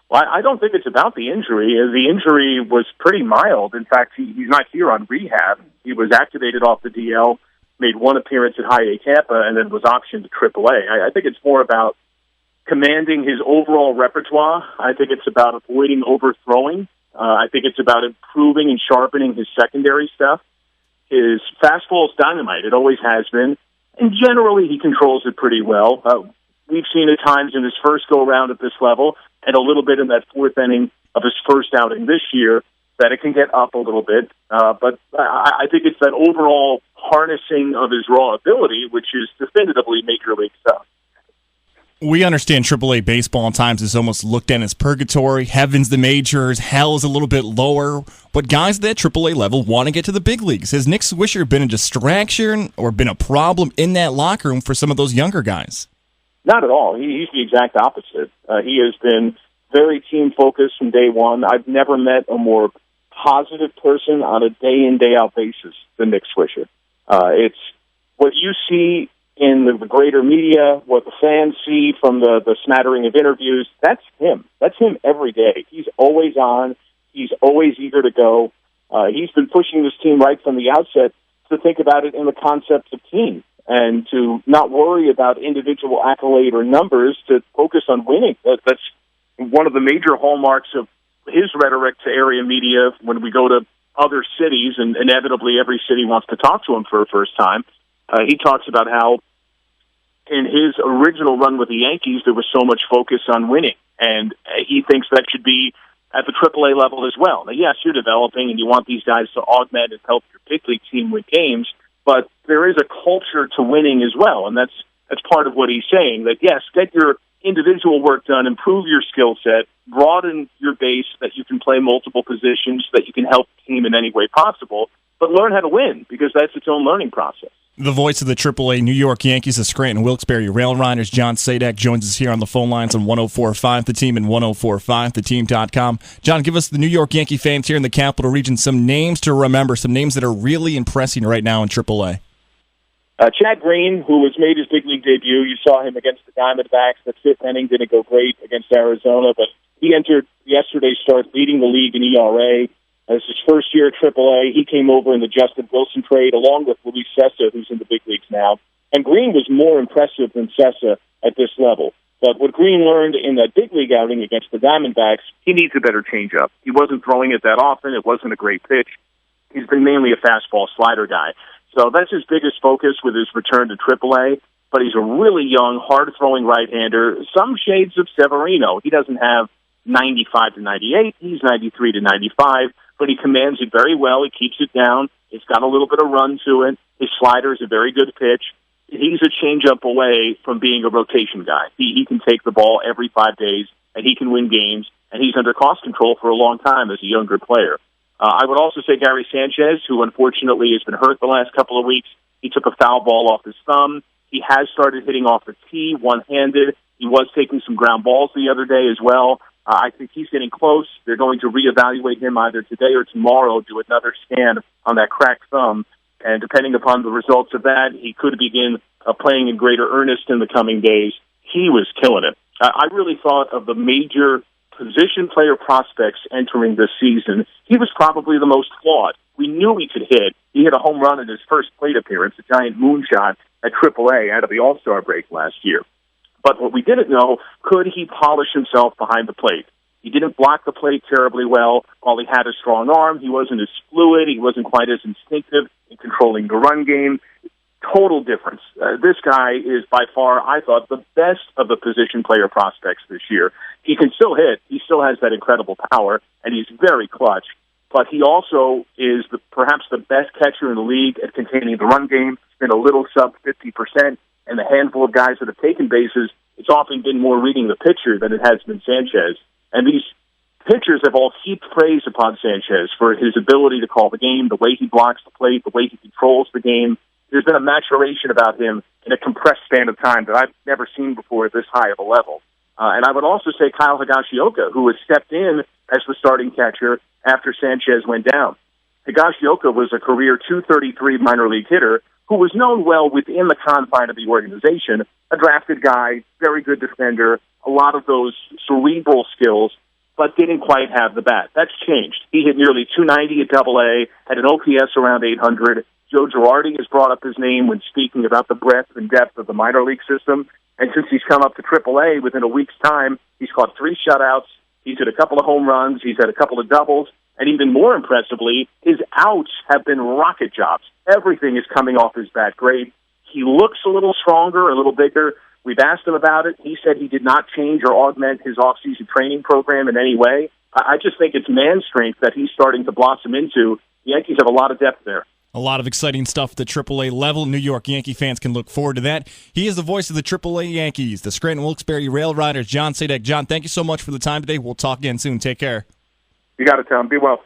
Well, I don't think it's about the injury. The injury was pretty mild. In fact, he's not here on rehab. He was activated off the DL, made one appearance at High A Tampa, and then was optioned to AAA. I think it's more about commanding his overall repertoire. I think it's about avoiding overthrowing. I think it's about improving and sharpening his secondary stuff. His fastball is dynamite. It always has been. And generally, he controls it pretty well. We've seen at times in his first go-around at this level and a little bit in that fourth inning of his first outing this year that it can get up a little bit. But I think it's that overall harnessing of his raw ability, which is definitively Major League stuff. We understand AAA baseball at times is almost looked at as purgatory. Heaven's the majors, hell is a little bit lower. But guys at that AAA level want to get to the big leagues. Has Nick Swisher been a distraction or been a problem in that locker room for some of those younger guys? Not at all. He's the exact opposite. He has been very team-focused from day one. I've never met a more positive person on a day-in, day-out basis than Nick Swisher. It's what you see in the greater media, what the fans see from the smattering of interviews, that's him. That's him every day. He's always on. He's always eager to go. He's been pushing this team right from the outset to think about it in the concept of team and to not worry about individual accolade or numbers, to focus on winning. That's one of the major hallmarks of his rhetoric to area media when we go to other cities, and inevitably every city wants to talk to him for the first time. He talks about how in his original run with the Yankees, there was so much focus on winning, and he thinks that should be at the AAA level as well. Now, yes, you're developing, and you want these guys to augment and help your big league team win games, but there is a culture to winning as well, and that's part of what he's saying, that, yes, get your individual work done, improve your skill set, broaden your base so that you can play multiple positions, so that you can help the team in any way possible, but learn how to win, because that's its own learning process. The voice of the AAA New York Yankees, the Scranton Wilkes-Barre Rail Riders, John Saydack, joins us here on the phone lines on 104.5 The Team and 104.5theteam.com. John, give us, the New York Yankee fans here in the Capital Region, some names to remember, some names that are really impressing right now in AAA. Chad Green, who has made his big league debut, you saw him against the Diamondbacks. The fifth inning didn't go great against Arizona, but he entered yesterday's start leading the league in ERA. As his first year at AAA, he came over in the Justin Wilson trade, along with Luis Sessa, who's in the big leagues now. And Green was more impressive than Sessa at this level. But what Green learned in that big league outing against the Diamondbacks, he needs a better changeup. He wasn't throwing it that often. It wasn't a great pitch. He's been mainly a fastball slider guy. So that's his biggest focus with his return to AAA. But he's a really young, hard-throwing right-hander, some shades of Severino. He doesn't have 95 to 98. He's 93 to 95. But he commands it very well. He keeps it down. It's got a little bit of run to it. His slider is a very good pitch. He's a changeup away from being a rotation guy. He can take the ball every 5 days, and he can win games, and he's under cost control for a long time as a younger player. I would also say Gary Sanchez, who unfortunately has been hurt the last couple of weeks. He took a foul ball off his thumb. He has started hitting off the tee one-handed. He was taking some ground balls the other day as well. I think he's getting close. They're going to reevaluate him either today or tomorrow, do another scan on that cracked thumb. And depending upon the results of that, he could begin playing in greater earnest in the coming days. He was killing it. I really thought of the major position player prospects entering this season, he was probably the most flawed. We knew he could hit. He hit a home run in his first plate appearance, a giant moonshot at AAA out of the All-Star break last year. But what we didn't know, could he polish himself behind the plate? He didn't block the plate terribly well. While he had a strong arm, he wasn't as fluid. He wasn't quite as instinctive in controlling the run game. Total difference. This guy is by far, I thought, the best of the position player prospects this year. He can still hit. He still has that incredible power, and he's very clutch. But he also is perhaps the best catcher in the league at containing the run game. It's been a little sub 50%, and the handful of guys that have taken bases, it's often been more reading the pitcher than it has been Sanchez. And these pitchers have all heaped praise upon Sanchez for his ability to call the game, the way he blocks the plate, the way he controls the game. There's been a maturation about him in a compressed span of time that I've never seen before at this high of a level. And I would also say Kyle Higashioka, who has stepped in as the starting catcher after Sanchez went down. Higashioka was a career .233 minor league hitter who was known well within the confine of the organization, a drafted guy, very good defender, a lot of those cerebral skills. but didn't quite have the bat. That's changed. He hit nearly 290 at Double-A, had an OPS around 800. Joe Girardi has brought up his name when speaking about the breadth and depth of the minor league system. And since he's come up to Triple-A within a week's time, he's caught 3 shutouts. He's hit a couple of home runs. He's had a couple of doubles. And even more impressively, his outs have been rocket jobs. Everything is coming off his bat great. He looks a little stronger, a little bigger. We've asked him about it. He said he did not change or augment his off-season training program in any way. I just think it's man strength that he's starting to blossom into. The Yankees have a lot of depth there. A lot of exciting stuff at the AAA level. New York Yankee fans can look forward to that. He is the voice of the AAA Yankees, the Scranton Wilkes-Barre Rail Riders, John Saydack. John, thank you so much for the time today. We'll talk again soon. Take care. You got it, Tom. Be well.